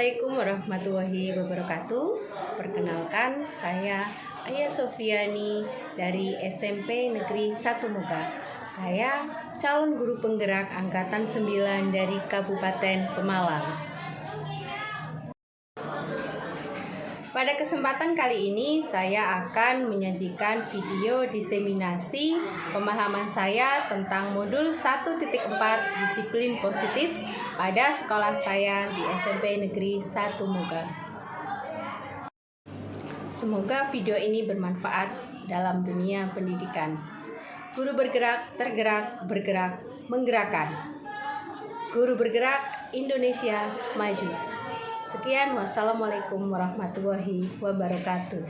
Assalamualaikum warahmatullahi wabarakatuh. Perkenalkan, saya Ayah Sofiani dari SMP Negeri 1 Moga. Saya calon guru penggerak angkatan 9 dari Kabupaten Pemalang. Pada kesempatan kali ini saya akan menyajikan video diseminasi pemahaman saya tentang modul 1.4 disiplin positif pada sekolah saya di SMP Negeri 1 Moga. Semoga video ini bermanfaat dalam dunia pendidikan. Guru bergerak, tergerak, bergerak, menggerakkan. Guru bergerak, Indonesia maju. Sekian, wassalamualaikum warahmatullahi wabarakatuh.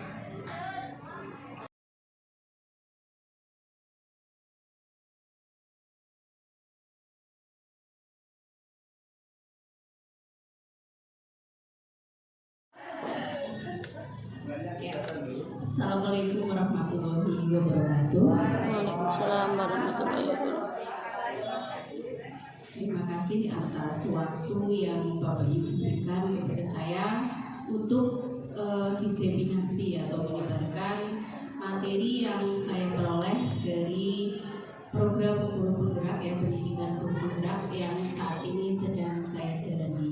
Assalamualaikum warahmatullahi wabarakatuh. Waalaikumsalam warahmatullahi wabarakatuh. Terima kasih atas waktu yang Bapak Ibu berikan kepada saya untuk diseminasi atau menyebarkan materi yang saya peroleh dari program guru penggerak pendidikan guru penggerak yang saat ini sedang saya jalani.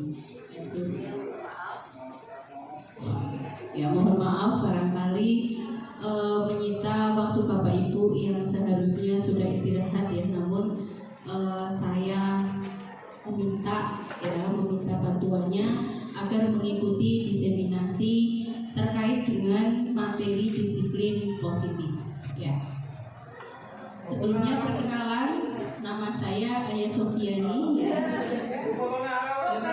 Ya, mohon maaf barangkali menyita waktu Bapak Ibu yang seharusnya sudah istirahat ya, namun saya meminta bantuannya agar mengikuti diseminasi terkait dengan materi disiplin positif. Ya. Sebelumnya perkenalan, nama saya Ayah Sofiani ya.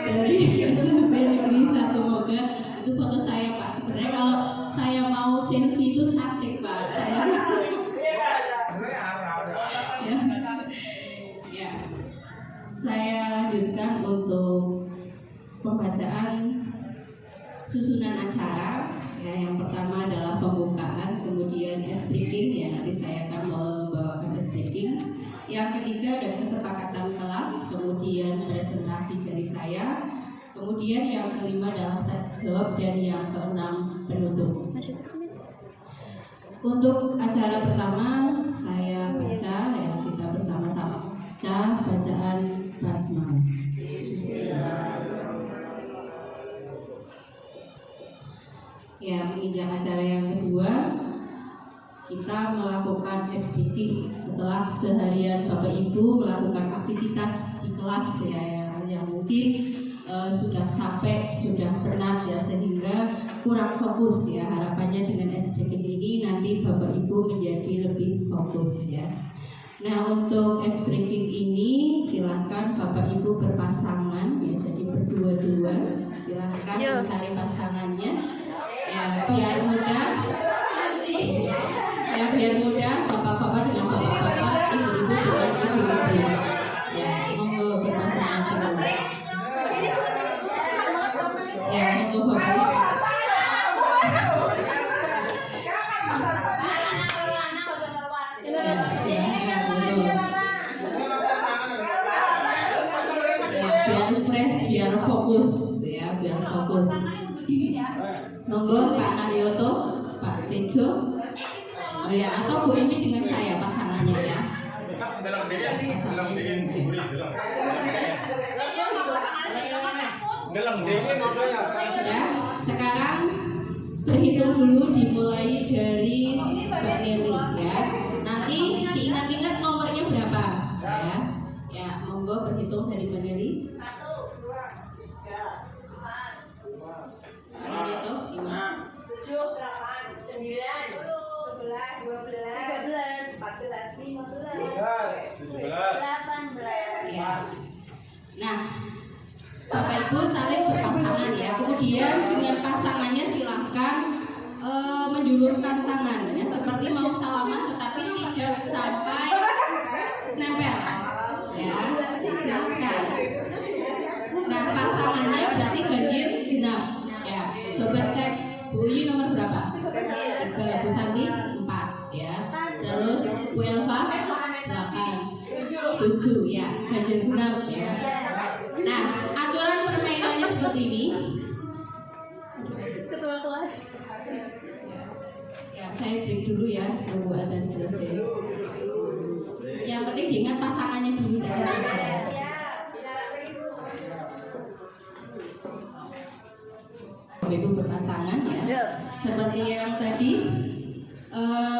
Dari SMP Negeri 1 Moga. Itu foto saya Pak. Sebenarnya kalau saya mau selfie itu cantik Pak. Ya. Saya lanjutkan untuk pembacaan susunan acara. Ya, yang pertama adalah pembukaan, kemudian speaking ya, nanti saya akan membawakan speaking. Yang ketiga ada kesepakatan kelas, kemudian presentasi dari saya. Kemudian yang kelima adalah tanya jawab, dan yang keenam penutup. Untuk acara pertama saya baca ya, kita bersama-sama baca bacaan basmalah. Ya, menginjak acara yang kedua, kita melakukan SPT setelah seharian Bapak Ibu melakukan aktivitas di kelas ya, yang mungkin sudah capek, sudah penat ya, sehingga kurang fokus ya. Harapannya dengan SPT ini nanti Bapak Ibu menjadi lebih fokus ya. Nah, untuk speaking ini silakan Bapak Ibu berpasangan ya, jadi berdua-dua. Silakan mencari pasangannya ya, biar mudah. Ya, biar mudah bapak-bapak dengan bapak-bapak, ibu-ibu dengan ibu-ibu. Ya, monggo berpasangan dulu. Ya, monggo bapak. Biar fokus ya, biar fokus. Monggo Pak Naryoto, Pak Tejo, ya, atau Bu Emi dengan saya pasangannya ya. Ya, sekarang berhitung dulu dimulai dari Mbak Nelly ya. Nanti diingat-ingat nomornya berapa ya. Ya, monggo berhitung dari Mbak Nelly. 18. Nah, Bapak Ibu saling berpasangan ya. Kemudian dengan pasangannya silahkan menjulurkan tangan ya, seperti mau salaman tetapi tidak sampai nempel ya. Silahkan. Nah, pasangannya berarti ganjil genap ya. Coba cek Bu Yi nomor berapa? Bu Santi 4 ya. Terus Bu Elva 8, 7 ya, ganjil genap ya. Nah, aturan permainannya seperti ini. Ketua kelas. Ya, saya break dulu ya, tunggu adzan selesai. Yang penting diingat pasangannya dulu tadi. Ibu berpasangan ya. Seperti yang tadi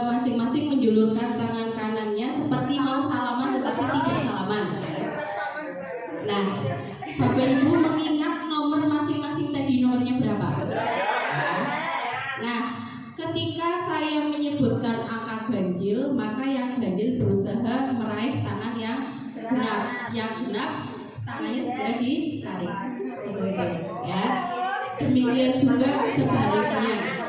masing-masing menjulurkan tangan kanannya seperti mau salaman tetapi tidak salaman. Nah, Bapak Ibu mengingat nomor masing-masing tadi, nomornya berapa? Nah, ketika saya menyebutkan angka ganjil, maka yang ganjil berusaha meraih tangan yang genap. Yang genap tangannya segera ditarik. Ya. Demikian juga sebaliknya.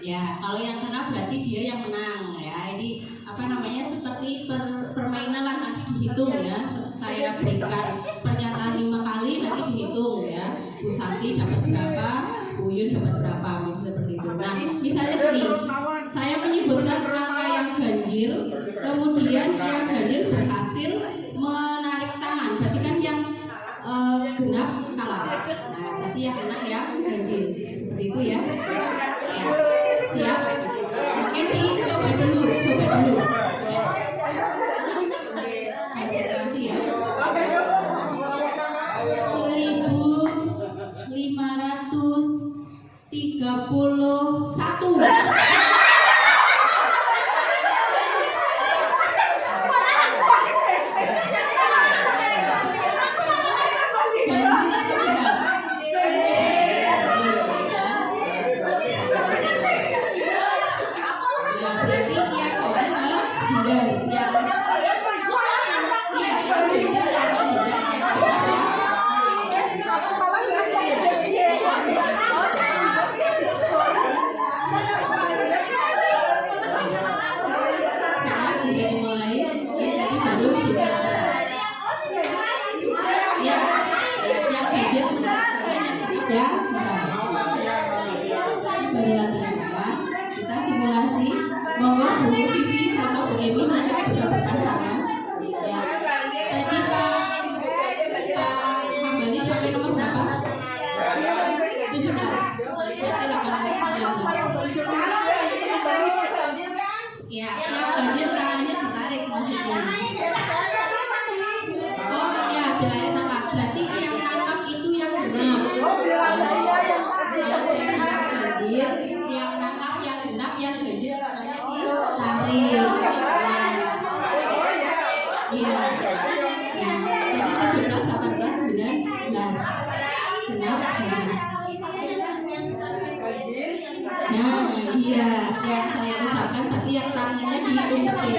Ya, kalau yang kena berarti dia yang menang ya. Ini apa namanya, seperti permainan lah, nanti dihitung ya. Saya berikan pernyataan 5 kali, nanti dihitung ya. Bu Santi dapat berapa, Bu Yun dapat berapa, seperti itu. Nah, misalnya gini, saya menyebutkan angka yang ganjil, kemudian yang ganjil berhasil menarik tangan, berarti kan yang genap kalah. Nah, berarti yang menang yang ganjil, seperti itu ya. Siap? Mungkin coba dulu. Konsentrasi ya. 1531. Kita simulasi, monggo Bu Vivi sama Bu Emi nanti bisa berpasangan. Ya. Tadi Pak Hambali sampai nomor berapa? 17. Berarti 18. Ya, yang ganjil tangannya ditarik maksudnya. Oh iya, bilangnya sama. Berarti yang nangkap itu yang benar. Yang nangkap yang genap, yang ganjil tangannya ditarik. Iya. Jadi 17, 18, 19. Genap, ganjil. Nah, iya, yang saya ucapkan berarti yang tangannya dihitung betul.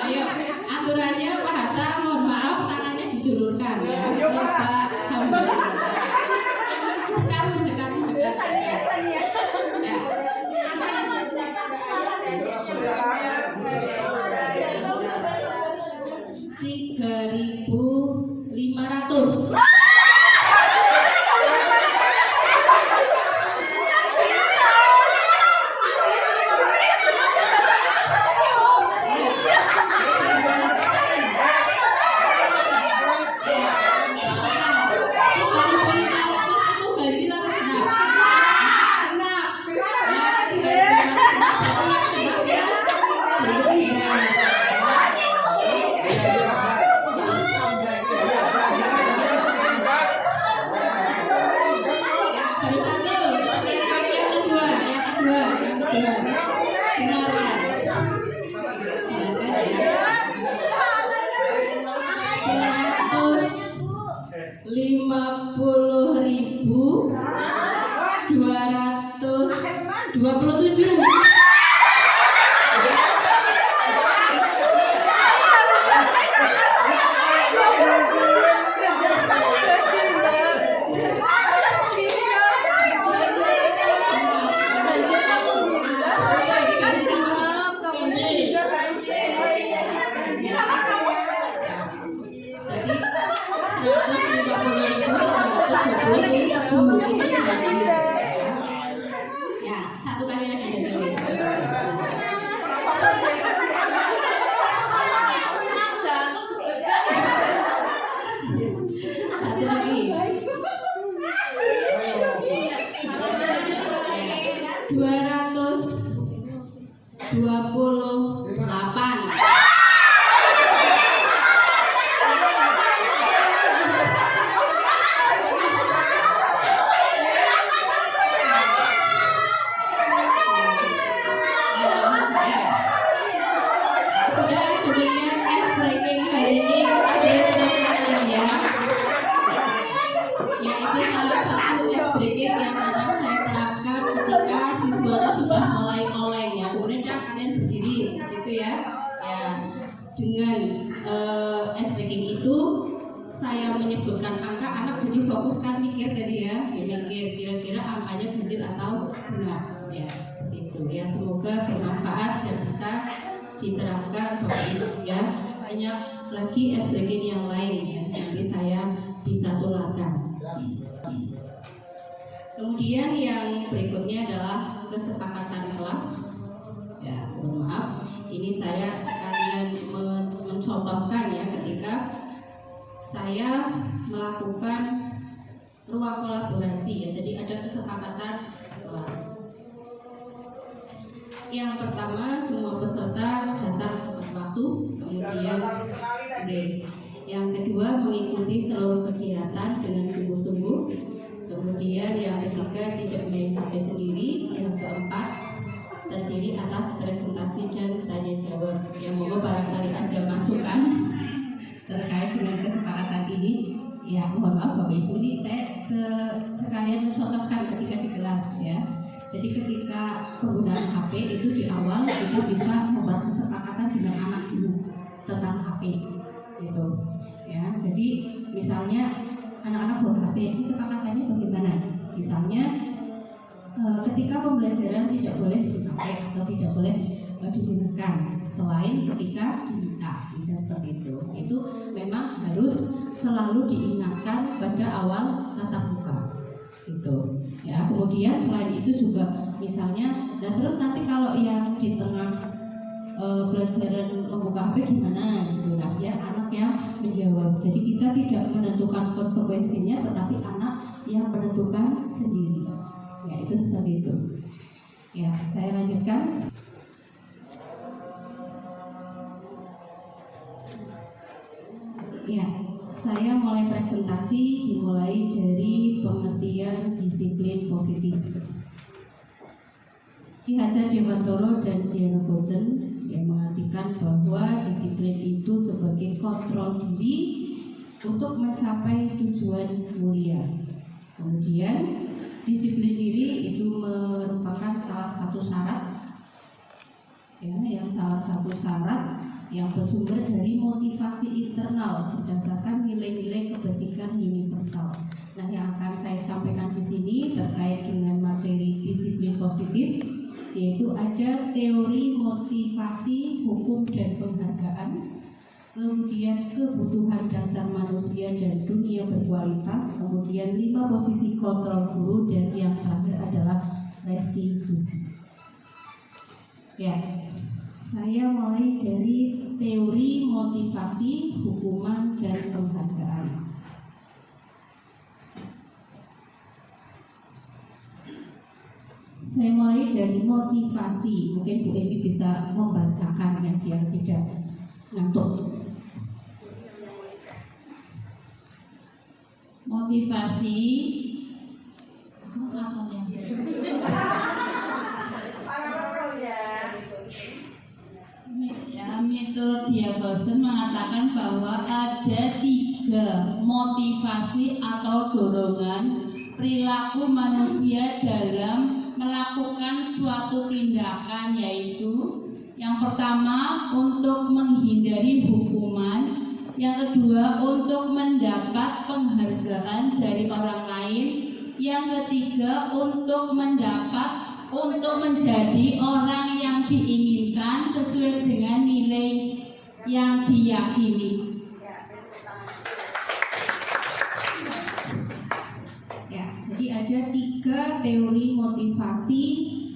Ayo, aturannya Pak Hatta, mohon maaf tangannya dijulurkan ya. Pak Hambali. Mendekat. Ya. 3.500.50.227. 228. Dengan S-ranking itu saya menyebutkan angka, anak jadi fokus kan mikir tadi ya, mikir kira-kira angkanya benar atau benar ya, seperti itu ya. Semoga bermanfaat dan bisa diterapkan soal ini ya. Banyak lagi S-ranking yang lain ya, nanti saya bisa tularkan. Kemudian yang berikutnya adalah kesepakatan kelas ya. Mohon maaf, ini saya sekalian mencontohkan ya, ketika saya melakukan ruang kolaborasi ya. Jadi ada kesepakatan kelas. Yang pertama, semua peserta datang tepat waktu. Kemudian yang kedua, mengikuti seluruh kegiatan dengan sungguh-sungguh. Kemudian yang ketiga, tidak main HP sendiri. Yang keempat, terdiri atas presentasi dan tanya jawab. Yang moga barangkali ada masukan terkait dengan kesepakatan ini. Ya, mohon maaf Bapak Ibu, ini saya sekalian mencontohkan ketika di kelas ya. Jadi ketika penggunaan HP itu di awal itu bisa membuat kesepakatan dengan anak dulu tentang HP gitu ya. Jadi misalnya anak-anak bawa HP, kesepakatannya bagaimana? Misalnya ketika pembelajaran tidak boleh dipakai atau tidak boleh digunakan selain ketika diminta, bisa seperti itu. Itu memang harus selalu diingatkan pada awal tatap muka gitu ya. Kemudian selain itu juga misalnya, dan terus nanti kalau yang di tengah pelajaran membuka HP gimana gitu kan, biar anak yang menjawab. Jadi kita tidak menentukan konsekuensinya, tetapi anak yang menentukan sendiri ya. Itu seperti itu ya. Saya lanjutkan. Ya, saya mulai presentasi dimulai dari pengertian disiplin positif. Ki Hajar Dewantoro dan Diana Gosen yang mengartikan bahwa disiplin itu sebagai kontrol diri untuk mencapai tujuan mulia. Kemudian disiplin diri itu merupakan salah satu syarat ya, yang bersumber dari motivasi internal berdasarkan nilai-nilai kebajikan universal. Nah, yang akan saya sampaikan di sini terkait dengan materi disiplin positif, yaitu ada teori motivasi, hukum dan penghargaan, kemudian kebutuhan dasar manusia dan dunia berkualitas, kemudian 5 posisi kontrol guru, dan yang terakhir adalah restitusi. Ya, saya mulai dari teori motivasi, hukuman dan penghargaan. Saya mulai dari motivasi. Mungkin Bu Emi bisa membacakan ya, biar tidak ngantuk. Motivasi ya, menurut Diagosen mengatakan bahwa ada 3 motivasi atau dorongan perilaku manusia dalam melakukan suatu tindakan, yaitu yang pertama untuk menghindari hukuman, yang kedua untuk mendapat penghargaan dari orang lain, yang ketiga untuk menjadi orang yang diinginkan sesuai dengan nilai yang diyakini. Ya, jadi ada 3 teori motivasi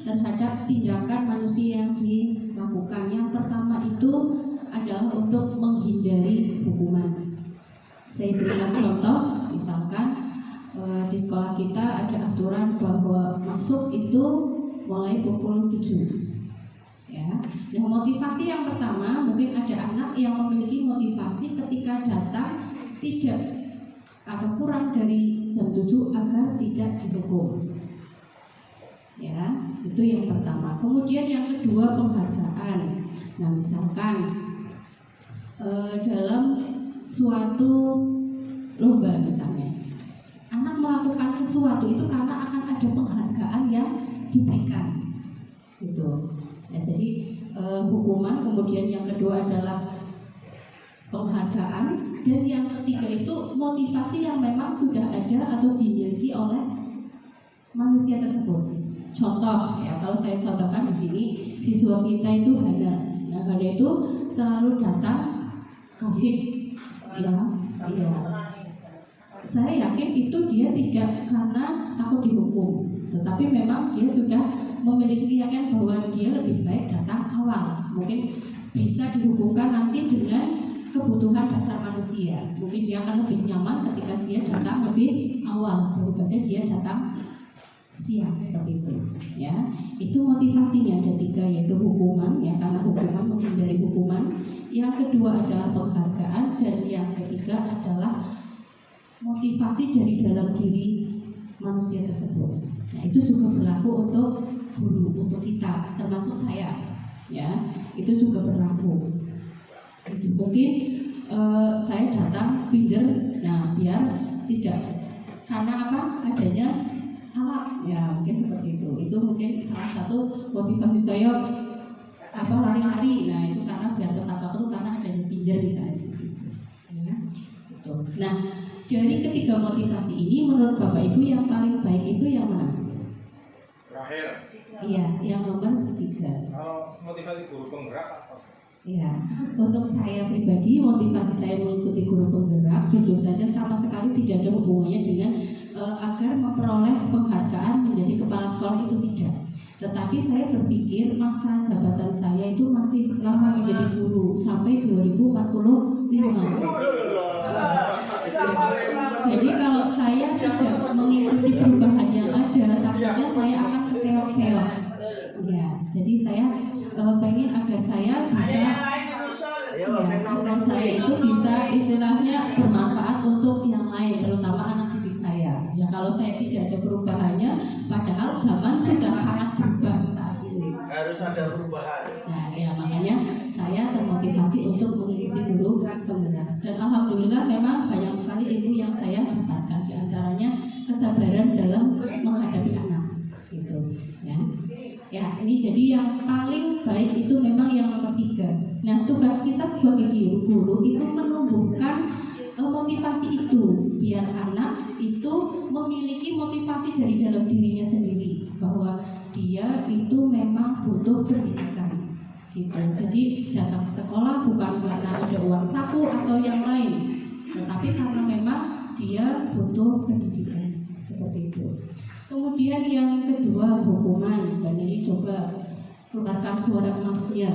terhadap tindakan manusia yang dilakukan. Yang pertama itu adalah untuk menghindari hukuman. Saya berikan contoh, misalkan di sekolah kita ada aturan bahwa masuk itu mulai pukul 7. Ya. Nah, motivasi yang pertama, mungkin ada anak yang memiliki motivasi ketika datang tidak atau kurang dari jam 7 agar tidak dihukum. Ya, itu yang pertama. Kemudian yang kedua, penghargaan. Nah, misalkan dalam suatu lomba misalnya, anak melakukan sesuatu itu karena akan ada penghargaan yang diberikan, gitu. Ya, jadi hukuman, kemudian yang kedua adalah penghargaan, dan yang ketiga itu motivasi yang memang sudah ada atau dimiliki oleh manusia tersebut. Contoh, ya, kalau saya contohkan di sini, siswa kita itu Hana. Nah, Hana itu selalu datang kasih, ya. Saya yakin itu dia tidak karena takut dihukum, tetapi memang dia sudah memiliki keyakinan bahwa dia lebih baik datang awal. Mungkin bisa dihubungkan nanti dengan kebutuhan dasar manusia. Mungkin dia akan lebih nyaman ketika dia datang lebih awal daripada dia datang siang, seperti itu. Ya, itu motivasinya ada 3, yaitu hukuman, ya, karena hukuman menghindari hukuman. Yang kedua adalah penghargaan, dan yang ketiga adalah motivasi dari dalam diri manusia tersebut. Nah, itu juga berlaku untuk guru, untuk kita, termasuk saya, ya, itu juga berlaku. Mungkin saya datang pinter, nah biar tidak, karena apa? Adanya alat, ya, mungkin seperti itu. Itu mungkin salah satu motivasi saya lari-lari. Nah, itu karena biar tetap waktu, karena adanya pinter misalnya. Ya, gitu. Nah, dari ketiga motivasi ini, menurut Bapak Ibu yang paling baik itu yang mana? Terakhir. Iya, yang nomor 3. Kalau motivasi guru penggerak apa? Ya, untuk saya pribadi, motivasi saya mengikuti guru penggerak jujur saja sama sekali tidak ada hubungannya dengan agar memperoleh penghargaan menjadi kepala sekolah, itu tidak. Tetapi saya berpikir masa jabatan saya itu masih lama menjadi guru, sampai 2045. Jadi kalau saya tidak mengikuti perubahan yang ada, takutnya saya akan keseok-seok. Ya, jadi saya pengen agar saya itu bisa istilahnya bermanfaat untuk yang lain, terutama anak didik saya. Ya, kalau saya tidak ada perubahannya, padahal zaman sudah sangat berubah saat ini. Harus ada perubahan. Nah, ya, makanya saya termotivasi untuk mengikuti guru penggerak. Dan alhamdulillah memang banyak sekali ilmu yang saya dapatkan, di antaranya kesabaran dalam menghadapi anak, gitu. Ya. Ya, ini jadi yang paling baik itu memang yang nomor 3. Nah, tugas kita sebagai guru itu menumbuhkan motivasi itu, biar anak itu memiliki motivasi dari dalam dirinya sendiri, bahwa dia itu memang butuh pendidikan, gitu. Jadi datang ke sekolah bukan karena ada uang saku atau yang lain, tetapi karena memang dia butuh pendidikan, seperti itu. Kemudian yang kedua, hukuman, dan ini coba keluarkan suara emasnya.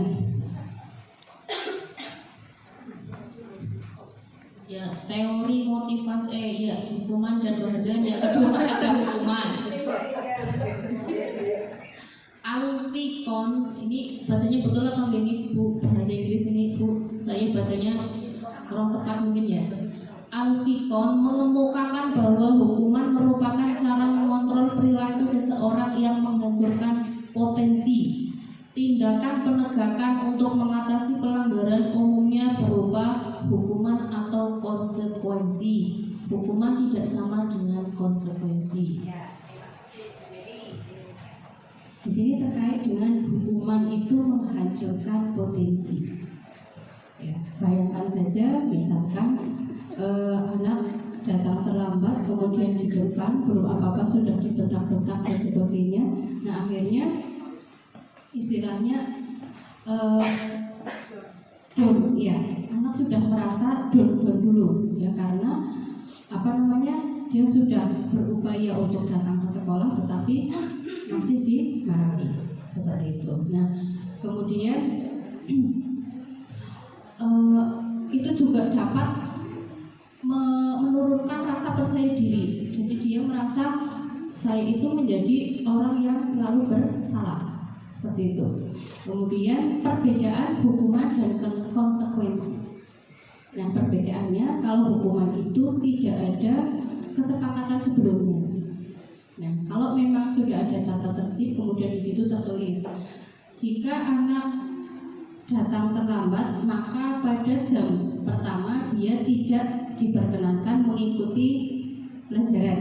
Ya, teori motivasi, hukuman dan penghargaan. Yang kedua ada hukuman. Alfikon, ini bacanya betul atau enggak ini Bu? Bahasa Inggris ini Bu, saya bacanya kurang tepat mungkin ya. Alfikon mengemukakan bahwa hukuman merupakan cara mengontrol perilaku seseorang yang menghancurkan potensi. Tindakan penegakan untuk mengatasi pelanggaran umumnya berupa hukuman atau konsekuensi. Hukuman tidak sama dengan konsekuensi. Di sini terkait dengan hukuman itu menghancurkan potensi. Ya, bayangkan saja, misalkan anak datang terlambat, kemudian di depan belum apa-apa sudah dibentak-bentak dan sebagainya. Nah, akhirnya istilahnya anak sudah merasa down dulu, ya, karena dia sudah berupaya untuk datang ke sekolah tetapi masih dimarahi, seperti itu. Nah, kemudian itu juga dapat menurunkan rasa percaya diri. Jadi dia merasa saya itu menjadi orang yang selalu bersalah, seperti itu. Kemudian perbedaan hukuman dan konsekuensi. Nah, perbedaannya kalau hukuman itu tidak ada kesepakatan sebelumnya. Nah, kalau memang sudah ada tata tertib, kemudian di situ tertulis jika anak datang terlambat, maka pada jam pertama dia tidak diperkenankan mengikuti pelajaran.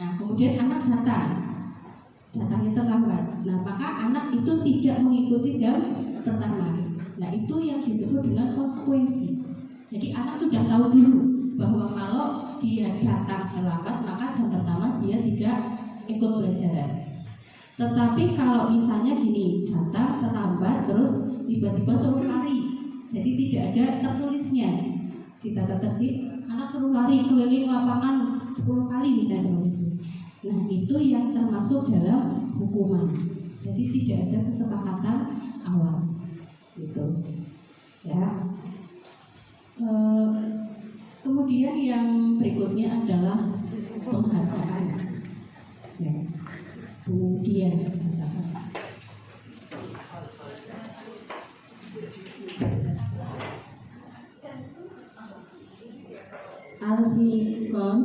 Nah, kemudian anak datangnya terlambat. Nah, maka anak itu tidak mengikuti jam pertama. Nah, itu yang disebut dengan konsekuensi. Jadi anak sudah tahu dulu bahwa kalau dia datang terlambat, maka jam pertama dia tidak ikut pelajaran. Tetapi kalau misalnya gini, datang terlambat terus tiba-tiba suruh lari, jadi tidak ada tertulisnya di tata tertib, anak suruh lari keliling lapangan 10 kali misalnya seperti itu. Nah, itu yang termasuk dalam hukuman. Jadi tidak ada kesepakatan awal, gitu. Ya. Kemudian yang berikutnya adalah penghargaan. Ya. Kemudian Alfikon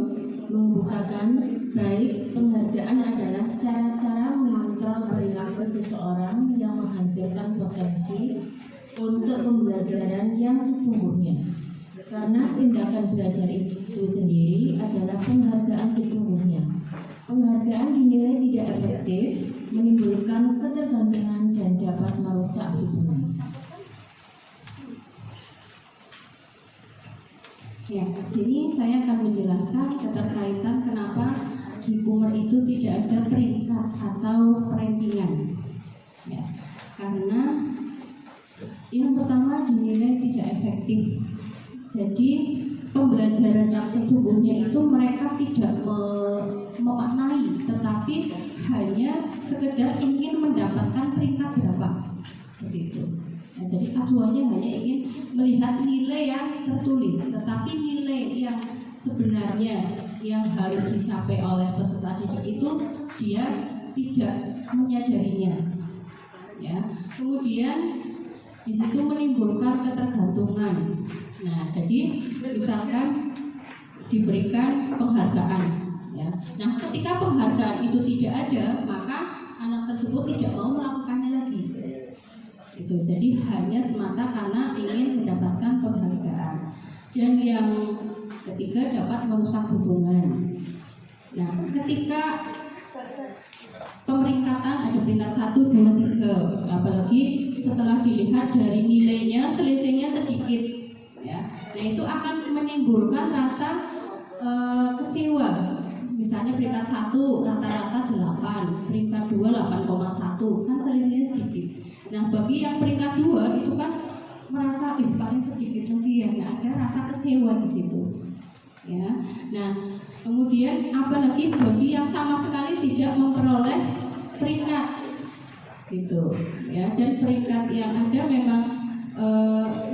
membukakan baik penghargaan adalah cara-cara mengontrol perilaku seseorang yang menghasilkan potensi untuk pembelajaran yang sesungguhnya. Karena tindakan belajar itu sendiri adalah penghargaan sesungguhnya. Penghargaan dinilai tidak efektif, menimbulkan ketergantungan dan dapat merusak hubungan. Ya, di sini saya akan menjelaskan keterkaitan kenapa di Kumer itu tidak ada peringkat atau perankingan. Ya, karena yang pertama dinilai tidak efektif. Jadi pembelajaran yang sesungguhnya itu mereka tidak memaknai, tetapi hanya sekedar ingin mendapatkan peringkat berapa, begitu. Nah, jadi acuannya hanya ingin melihat nilai yang tertulis, tetapi nilai yang sebenarnya yang harus dicapai oleh peserta didik itu dia tidak menyadarinya. Ya, kemudian di situ menimbulkan ketergantungan. Nah, jadi misalkan diberikan penghargaan, ya. Nah, ketika penghargaan itu tidak ada, maka anak tersebut tidak mau melakukannya lagi. Itu jadi hanya semata karena ingin mendapatkan penghargaan. Dan yang ketiga dapat merusak hubungan. Nah, ketika pemeringkatan ada peringkat 1, 2, 3, apalagi setelah dilihat dari nilainya selisihnya sedikit, ya. Nah, itu akan menimbulkan rasa kecewa. Misalnya peringkat 1 rata-rata 8, peringkat 2 8,1, kan selisihnya sedikit. Nah, bagi yang peringkat 2 itu kan merasa paling sedikit lagi ya, ada rasa kecewa di situ. Ya. Nah, kemudian apalagi bagi yang sama sekali tidak memperoleh peringkat, gitu. Ya, dan peringkat yang ada memang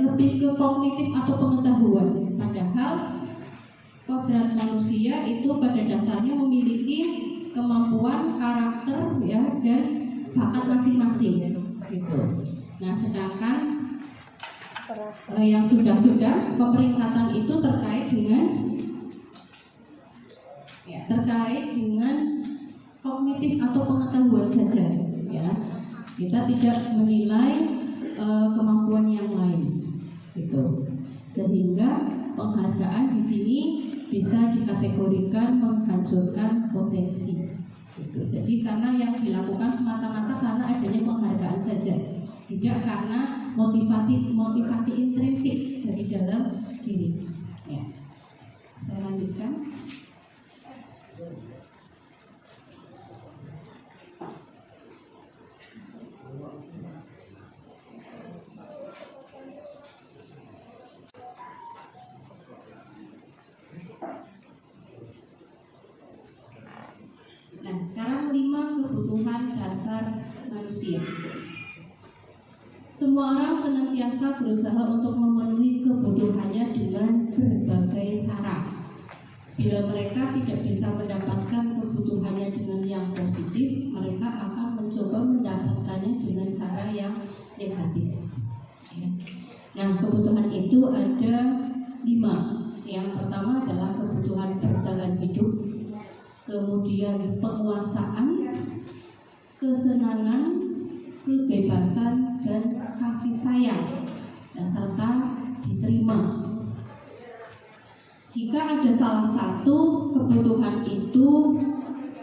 lebih ke kognitif atau pengetahuan. Padahal kodrat manusia itu pada dasarnya memiliki kemampuan, karakter, ya, dan bakat masing-masing. Gitu. Nah, sedangkan yang sudah pemeringkatan itu terkait dengan kognitif atau pengetahuan saja, ya. Kita tidak menilai kemampuan yang lain, gitu. Sehingga penghargaan di sini bisa dikategorikan menghancurkan potensi. Gitu. Jadi karena yang dilakukan semata-mata karena adanya penghargaan saja, tidak karena motivasi intrinsik dari dalam diri. Ya. Saya lanjutkan. Nah, sekarang 5 kebutuhan dasar manusia. Semua orang senantiasa berusaha untuk memenuhi kebutuhannya dengan berbagai cara. Bila mereka tidak bisa mendapatkan kebutuhan kebutuhannya dengan yang positif, mereka akan mencoba mendapatkannya dengan cara yang negatif. Nah, kebutuhan itu ada 5. Yang pertama adalah kebutuhan bertahan hidup, kemudian penguasaan, kesenangan, kebebasan, dan kasih sayang, serta diterima. Jika ada salah satu kebutuhan itu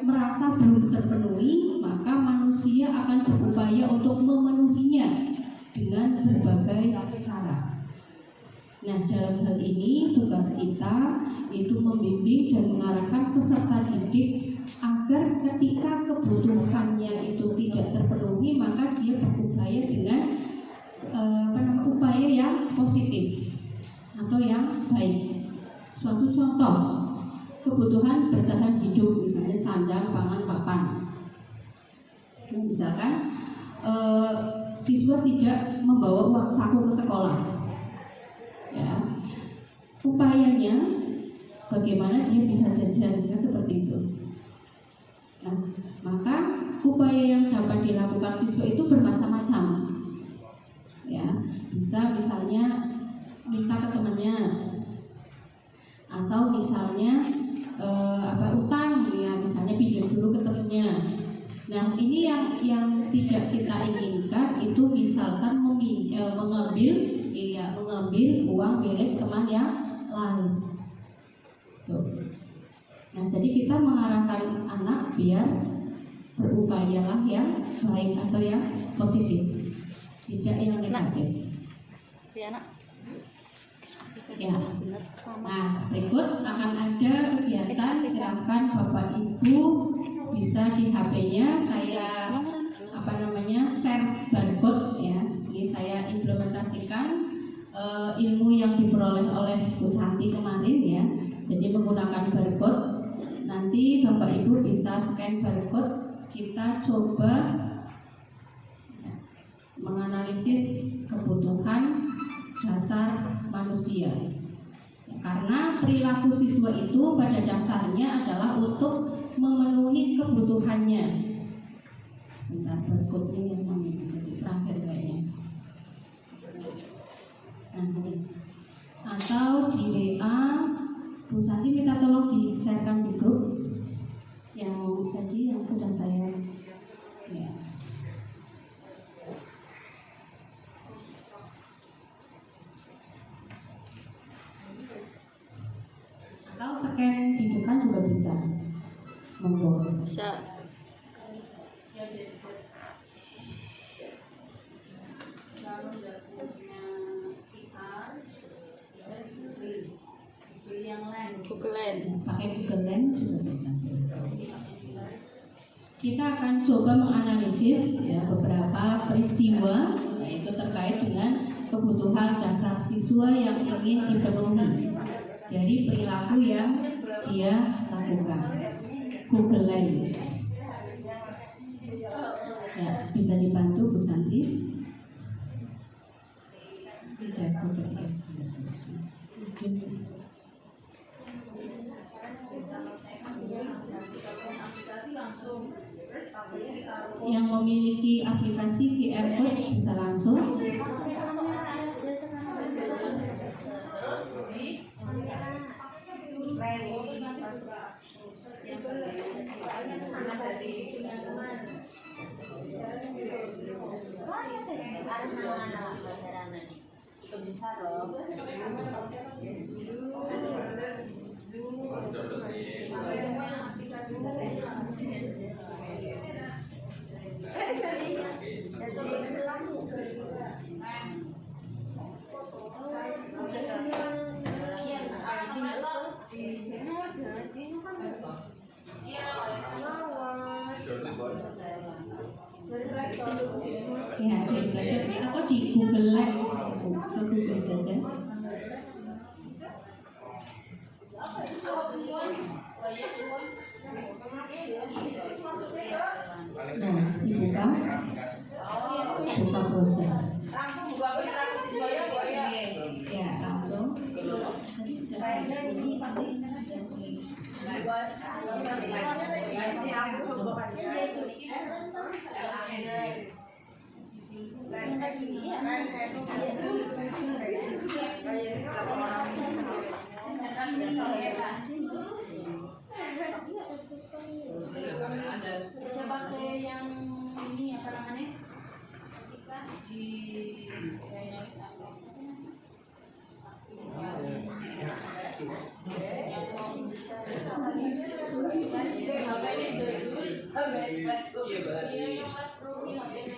merasa belum terpenuhi, maka manusia akan berupaya untuk memenuhinya dengan berbagai cara. Nah, dalam hal ini tugas kita itu membimbing dan mengarahkan peserta didik agar ketika kebutuhannya itu tidak terpenuhi, maka dia berupaya dengan upaya yang positif atau yang baik. Suatu contoh kebutuhan bertahan hidup, misalnya sandang, pangan, papan. Misalkan siswa tidak membawa uang saku ke sekolah, ya, upayanya bagaimana dia bisa jajan seperti itu. Nah, maka upaya yang dapat dilakukan siswa itu bermacam-macam, ya, bisa misalnya minta ke temannya, atau misalnya utang, ya, misalnya pinjam dulu ke temannya. Nah, ini yang tidak kita inginkan itu misalkan mengambil uang milik teman yang lain. Tuh. Nah, jadi kita mengarahkan anak biar berupayalah yang baik atau yang positif, tidak yang negatif. Ya, nak. Ya. Nah, berikut akan ada kegiatan, silakan Bapak Ibu bisa di HP-nya saya share barcode, ya. Ini saya implementasikan ilmu yang diperoleh oleh Bu Santi kemarin, ya. Jadi menggunakan barcode. Nanti Bapak Ibu bisa scan barcode. Kita coba menganalisis kebutuhan dasar manusia. Karena perilaku siswa itu pada dasarnya adalah untuk memenuhi kebutuhannya. Sebentar, berikutnya yang terakhir kayaknya. Nah, ini. Atau di WA, Bu Santi minta tolong di-sharekan di grup yang tadi yang sudah saya, ya. Atau scan di depan juga bisa. Monggo. Bisa. Google Lens. Pakai Google Lens juga bisa. Kita akan coba menganalisis, ya, beberapa peristiwa, yaitu terkait dengan kebutuhan dasar siswa yang ingin dipenuhi dari perilaku yang dia lakukan. Google Lens. Ya, bisa dibantu Bu Santi. Yang memiliki aplikasi QR Code bisa langsung. Ya, dari belajar atau di Google Lens, ke Google saja. Nah, dibuka, buka proses. Ya, langsung. Bisa pakai yang ini apa namanya? Di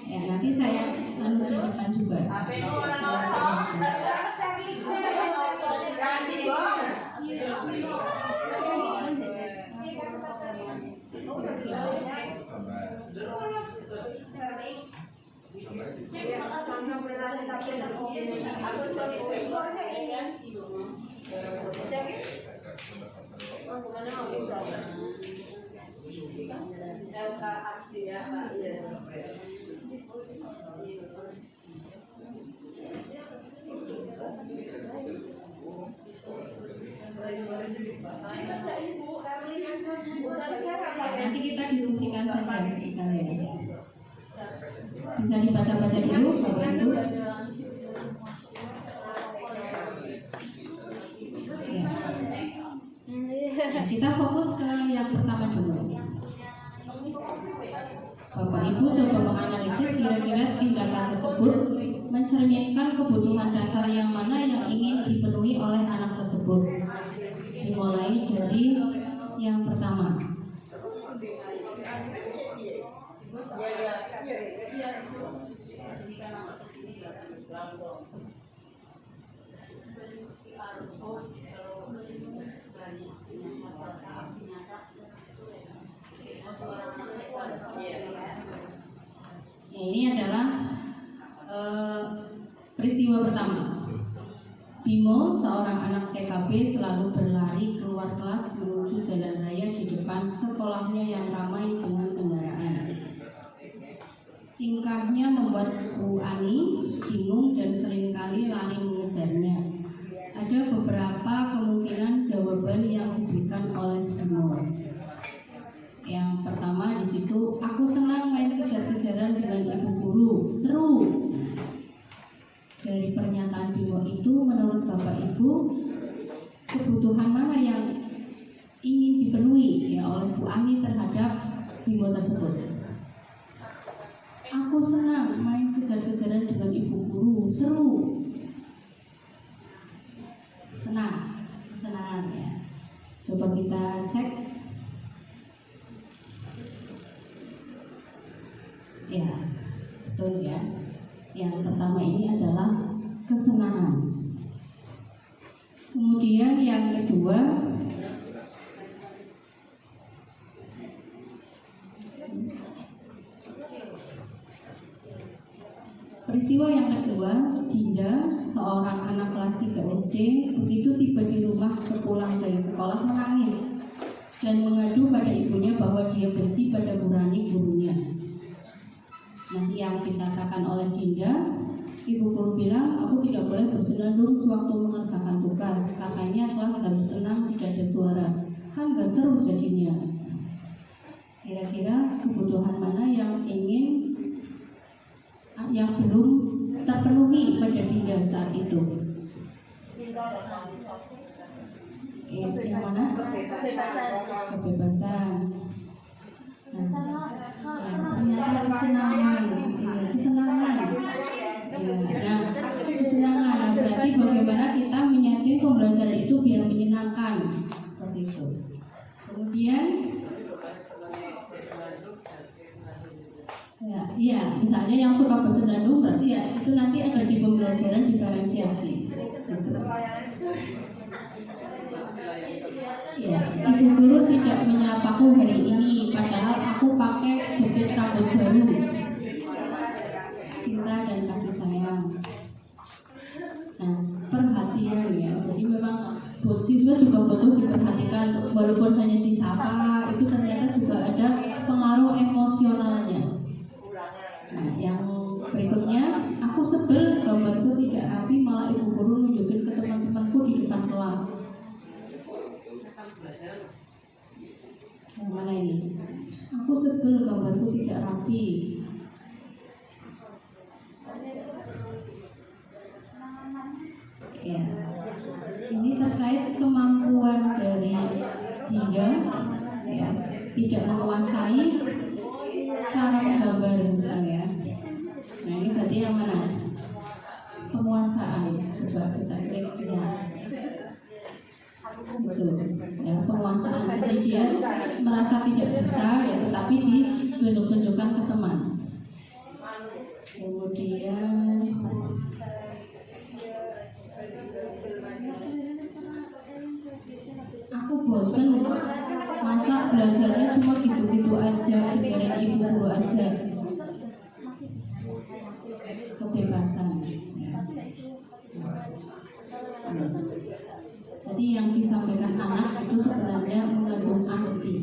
Ya, nanti saya tunjukkan juga. Nanti kita diskusikan saja ketika ya. Bisa dibaca-baca dulu, Bapak Ibu. Ya. Kita fokus ke yang pertama dulu. Bapak Ibu coba menganalisis kira-kira tindakan tersebut mencerminkan kebutuhan dasar yang mana yang ingin dipenuhi oleh anak tersebut. Dimulai dari yang pertama. Ya, ini adalah peristiwa pertama. Bimo, seorang anak TKB, selalu berlari keluar kelas menuju jalan raya di depan sekolahnya yang ramai dengan kendaraan. Tingkahnya membuat Bu Ani bingung dan seringkali lari mengejarnya. Ada beberapa kemungkinan jawaban yang diberikan oleh Bimo. Yang pertama di situ, aku senang main kejar-kejaran dengan ibu guru, seru. Dari pernyataan Bimo itu, menurut Bapak Ibu, kebutuhan mana yang ingin dipenuhi ya oleh Bu Ani terhadap Bimo tersebut? Aku senang main kejar-kejaran dengan ibu guru, seru. Senang, kesenangan ya. Coba kita cek. Ya, betul ya. Yang pertama ini adalah kesenangan. Kemudian yang kedua, peristiwa yang kedua, Dinda, seorang anak kelas 3 SD, begitu tiba di rumah sepulang dari sekolah menangis dan mengadu pada ibunya bahwa dia benci pada Burani gurunya. Nanti yang dikatakan oleh Dinda, ibu guru bilang, aku tidak boleh bersenandung sewaktu mengerjakan tugas. Katanya kelas harus tenang, tidak ada suara. Kan gak seru jadinya. Kira-kira kebutuhan mana yang belum terpenuhi pada Dinda saat itu? Yang mana? Kebebasan. Kesenangan. Nah, berarti bagaimana kita menyajikan pembelajaran itu biar menyenangkan, seperti itu. Kemudian, ya, misalnya yang suka bersenandung berarti ya itu nanti ada di pembelajaran diferensiasi. Ya, ibu guru tidak menyapaku hari ini, padahal aku pakai jepit rambut baru. Cinta dan kasih sayang. Nah, perhatian ya. Jadi memang buat siswa juga butuh diperhatikan, walaupun hanya disapa, itu ternyata juga ada pengaruh emosionalnya. Nah, yang berikutnya, aku sebel gambarku tidak rapi, malah ibu guru nunjukin ke teman-temanku di depan kelas. Yang mana ini? Aku sebel gambar gambarku tidak rapi. Ya, ini terkait kemampuan dari Dinda, ya, tidak menguasai cara menggambar misalnya. Nah ini berarti yang mana? Penguasaan. Coba kita klik ya. Itu, ya, penguasaan. Jadi dia merasa tidak bisa, ya, tetapi ditunjuk-tunjukkan ke teman. Kemudian aku bosen, masa belajarnya cuma gitu-gitu aja, dengerin ibu guru aja. Kebebasan, ya. Jadi yang disampaikan anak itu sebenarnya mengandung arti.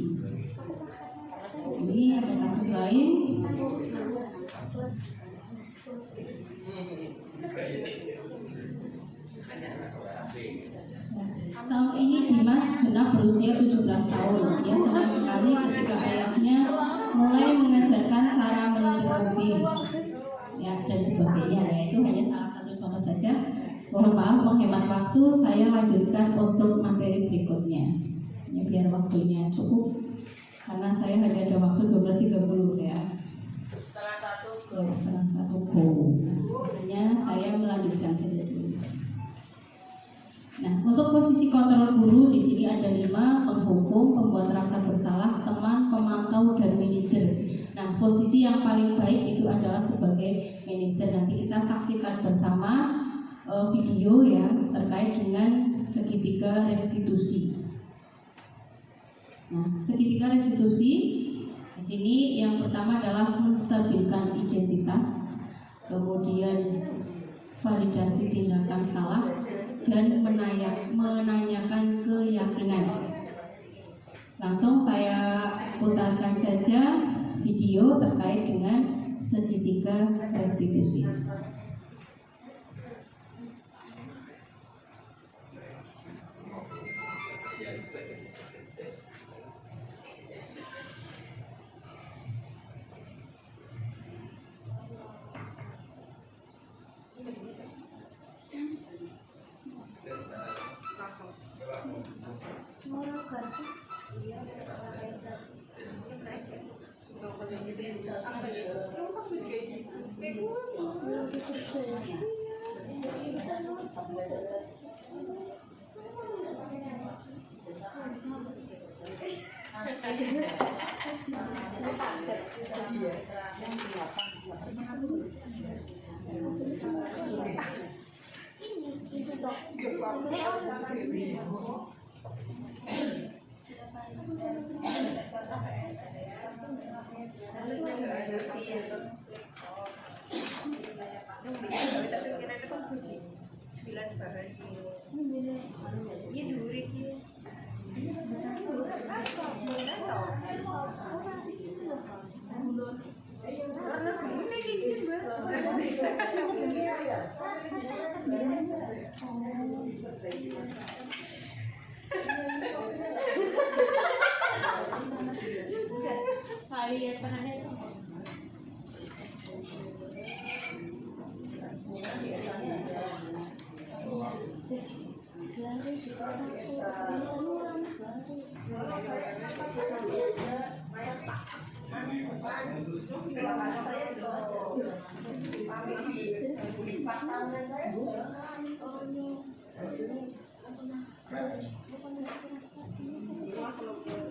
Ini ada kasus lain. Tahun ini Dimas genap berusia 17 tahun. Dia senang sekali ketika ayahnya mulai mengajarkan cara menyetir mobil, ya, dan sebagainya. Ya, itu hanya salah satu contoh saja. Mohon maaf menghemat waktu, saya lanjutkan untuk materi berikutnya. Ya, biar waktunya cukup, karena saya hanya ada waktu 12.30 ya. Setengah satu go. Hanya saya melanjutkan saja dulu. Nah, untuk posisi kontrol guru di sini ada 5: penghukum, pembuat rasa bersalah, teman, pemantau, dan manajer. Nah, posisi yang paling baik itu adalah sebagai manajer. Nanti kita saksikan bersama video ya terkait dengan segitiga restitusi. Nah, segitiga restitusi di sini yang pertama adalah menstabilkan identitas, kemudian validasi tindakan salah, dan menanyakan keyakinan. Langsung saya putarkan saja video terkait dengan segitiga restitusi.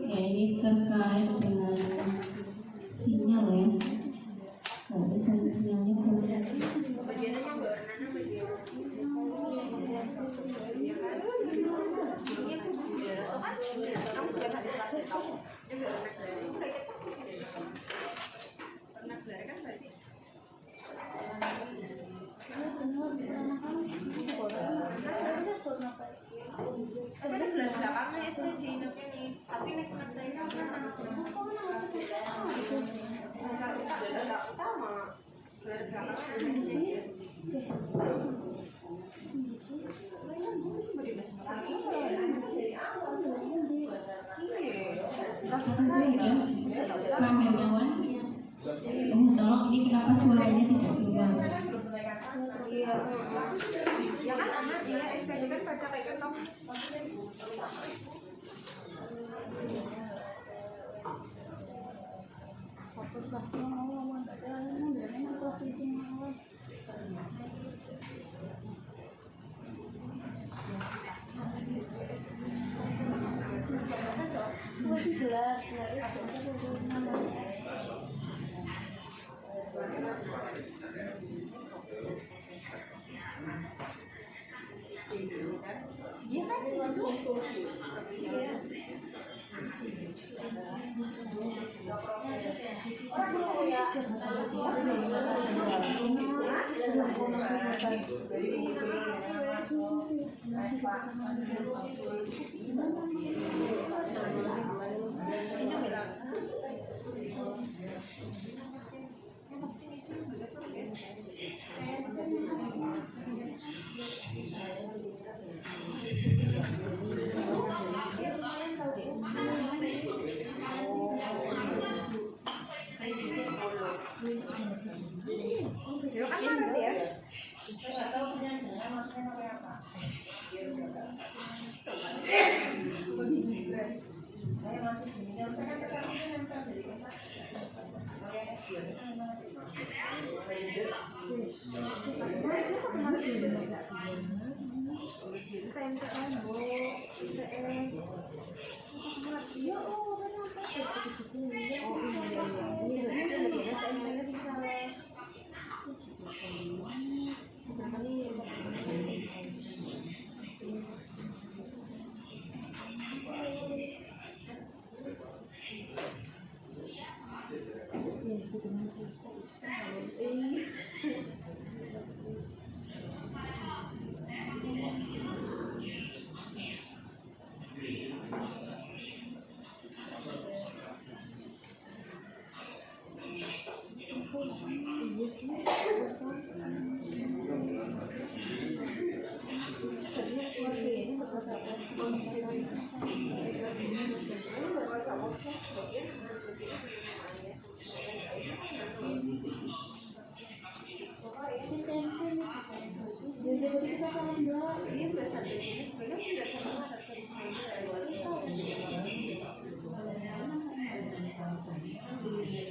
Ya, ini terkait dengan sinyal ya. Kalau ada sinyalnya Pak Hermawan.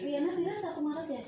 Riana bilang 1 Maret ya?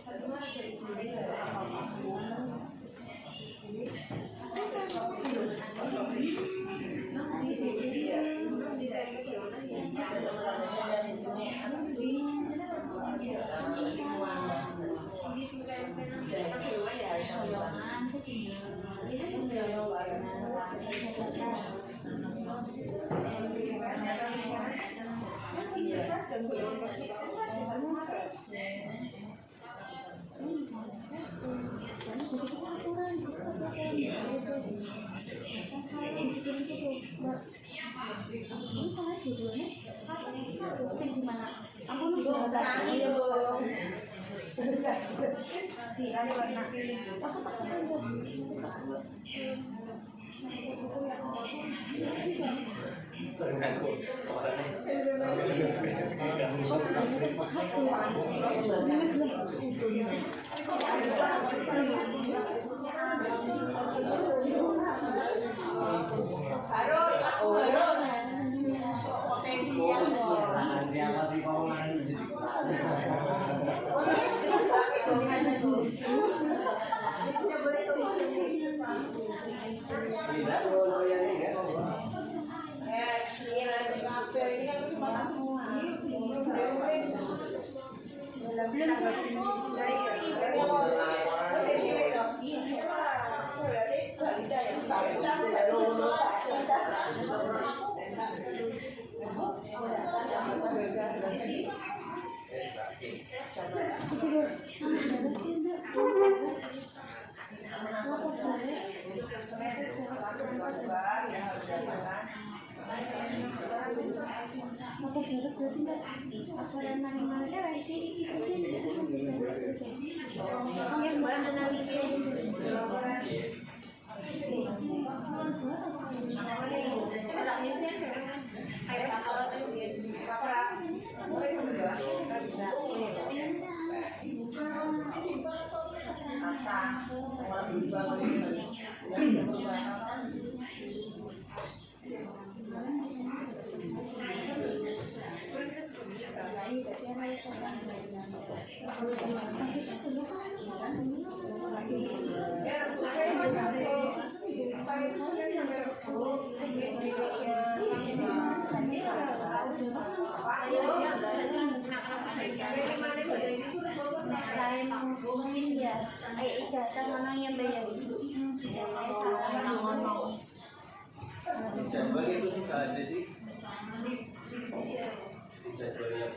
Desember itu sudah ada sih. Desember yang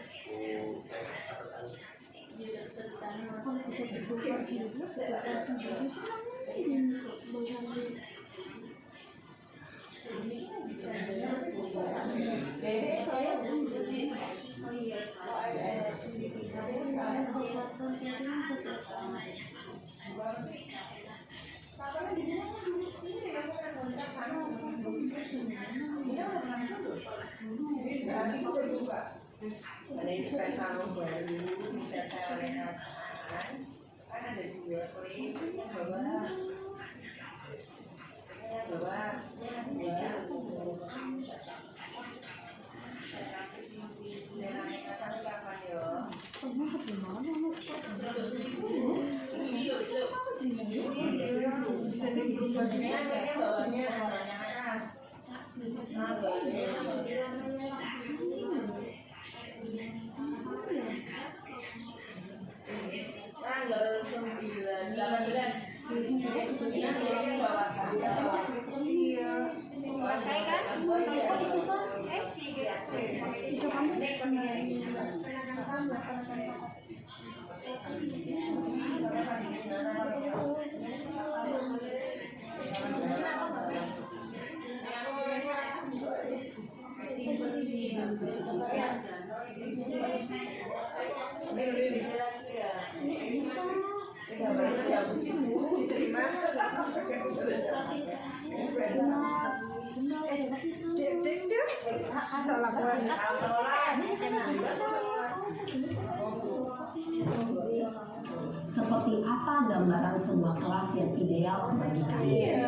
Seperti apa gambaran sebuah kelas yang ideal bagi kamu?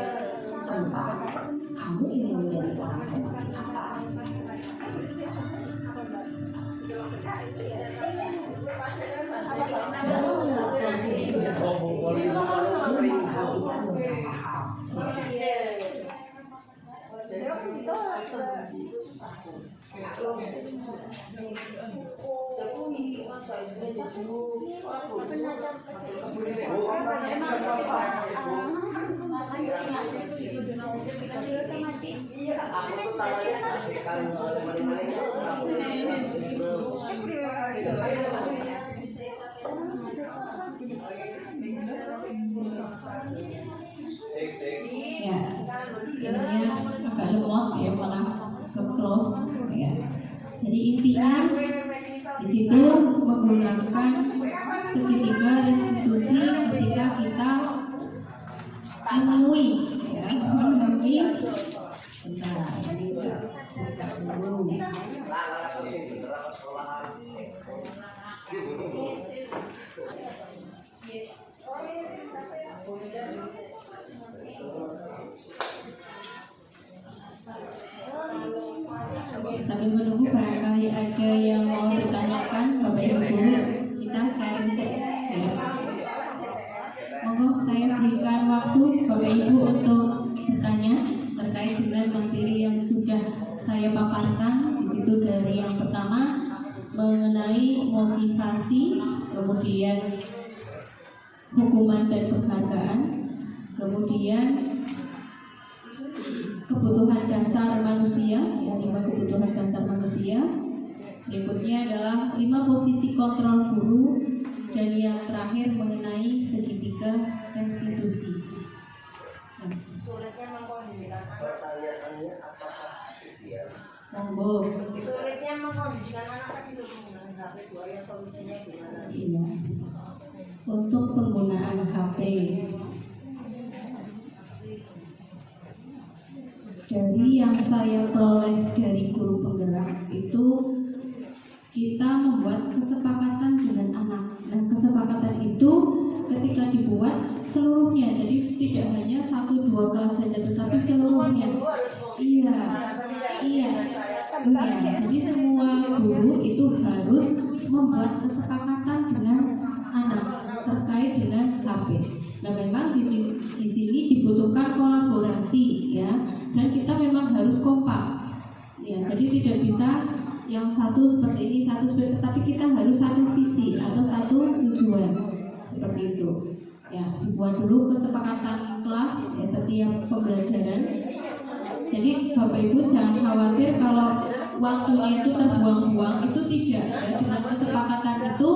Serta kamu ingin menjadi orang seperti apa? Dalam melakukan beberapa hal. Ya, ininya agak lemot ya, malah ke close ya. Jadi intinya di situ menggunakan segitiga restitusi ketika kita menemui ya, menemui bentar dulu. Sambil menunggu barangkali ada yang mau ditanyakan Bapak Ibu, kita sharing ya. Monggo saya berikan waktu Bapak Ibu untuk bertanya terkait dengan materi yang sudah saya paparkan. Di situ dari yang pertama mengenai motivasi, kemudian hukuman dan penghargaan, kemudian kebutuhan dasar manusia, ya 5 kebutuhan dasar manusia. Berikutnya adalah 5 posisi kontrol guru, dan yang terakhir mengenai segitiga restitusi. Sulitnya mengkondisikan anak. pertanyaannya apakah ideal? Monggo. Sulitnya mengkondisikan anak kan itu penggunaan HP 2 yang solusinya gimana? Iya. Untuk penggunaan HP, dari yang saya peroleh dari guru penggerak itu, kita membuat kesepakatan dengan anak. Nah, kesepakatan itu ketika dibuat seluruhnya, jadi tidak hanya 1-2 kelas saja, tetapi seluruhnya. Iya. Jadi semua guru itu harus membuat kesepakatan dengan anak terkait dengan HP. Nah, memang di sini dibutuhkan kolaborasi ya, dan kita memang harus kompak. Ya, jadi tidak bisa yang satu seperti ini, satu seperti itu, tapi kita harus satu visi atau satu tujuan seperti itu. Ya, dibuat dulu kesepakatan kelas ya, setiap pembelajaran. Jadi Bapak Ibu jangan khawatir kalau waktunya itu terbuang-buang, itu tidak. Ya, dengan kesepakatan itu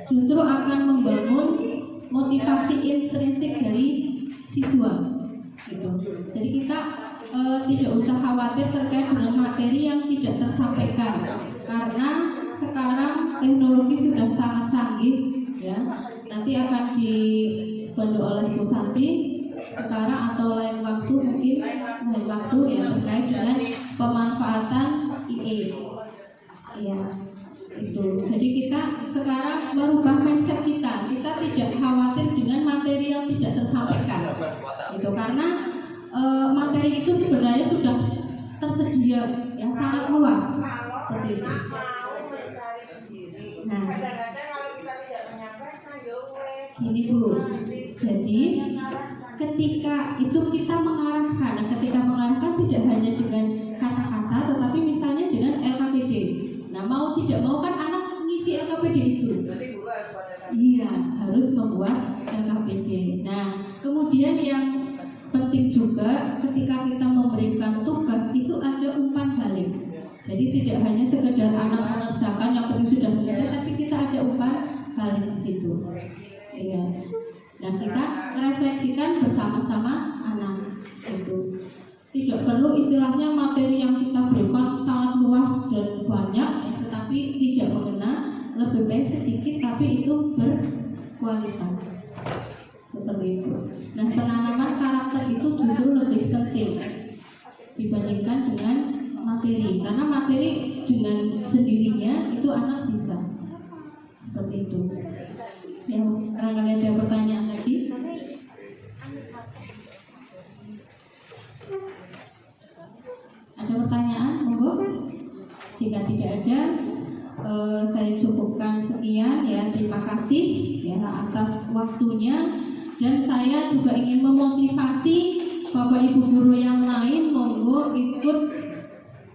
justru akan membangun motivasi intrinsik dari siswa. Gitu. Jadi kita tidak usah khawatir terkait dengan materi yang tidak tersampaikan, karena sekarang teknologi sudah sangat canggih ya. Nanti akan dibantu oleh Bu Santi sekarang atau lain waktu, mungkin lain waktu ya, terkait dengan pemanfaatan IE ya, itu. Jadi kita sekarang merubah mindset kita tidak khawatir dengan materi yang tidak tersampaikan itu, karena materi itu sebenarnya sudah tersedia yang sangat luas seperti itu. Nah, sini Bu, jadi ketika itu kita mengarahkan, tidak hanya dengan kata-kata, tetapi misalnya dengan LKPD. Nah, mau tidak mau kan anak mengisi LKPD itu. Iya, harus membuat LKPD. Nah, kemudian yang penting juga ketika kita memberikan tugas itu ada umpan balik. Jadi tidak hanya sekedar anak mengerjakan yang penting sudah mengerti, tapi kita ada umpan balik di situ. Iya. Dan kita refleksikan bersama-sama anak itu. Tidak perlu istilahnya materi yang kita berikan sangat luas dan banyak, tetapi tidak mengena, lebih baik sedikit tapi itu berkualitas. Seperti itu. Nah, penanaman karakter itu justru lebih penting dibandingkan dengan materi, karena materi dengan sendirinya itu anak bisa. Seperti itu. Ya, barangkali ada pertanyaan lagi? Ada pertanyaan? Monggo. Jika tidak ada, saya cukupkan sekian ya. Terima kasih ya atas waktunya. Dan saya juga ingin memotivasi Bapak Ibu guru yang lain, monggo ikut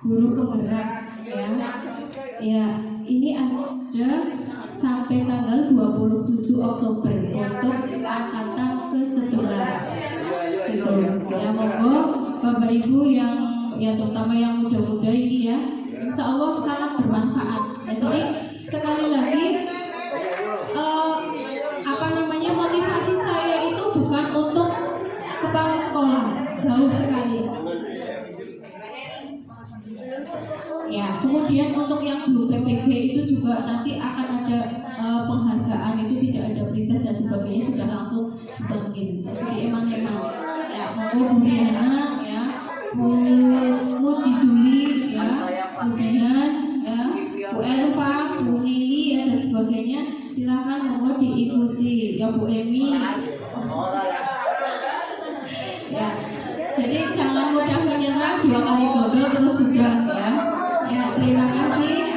guru penggerak ya. Ya, ini ada sampai tanggal 27 Oktober untuk angkatan ke-11. Gitu. Ya, monggo Bapak Ibu yang ya terutama yang muda-muda ini ya, insya Allah sangat bermanfaat. Jadi sekali lagi motivasi saya itu bukan untuk kepala sekolah, jauh sekali. Ya, kemudian untuk yang belum PPG itu juga nanti akan ada penghargaan, itu tidak ada princess dan sebagainya, sudah langsung dibangun. Jadi emang ya, mau Bu Riana ya, Bu Ciduli ya, kemudian ya, Bu Elva, Bu Lili ya dan sebagainya. Silakan monggo diikuti ya Bu Emi. Ya, jadi jangan mudah menyerah, 2 kali gagal terus juga ya. Ya, terima kasih.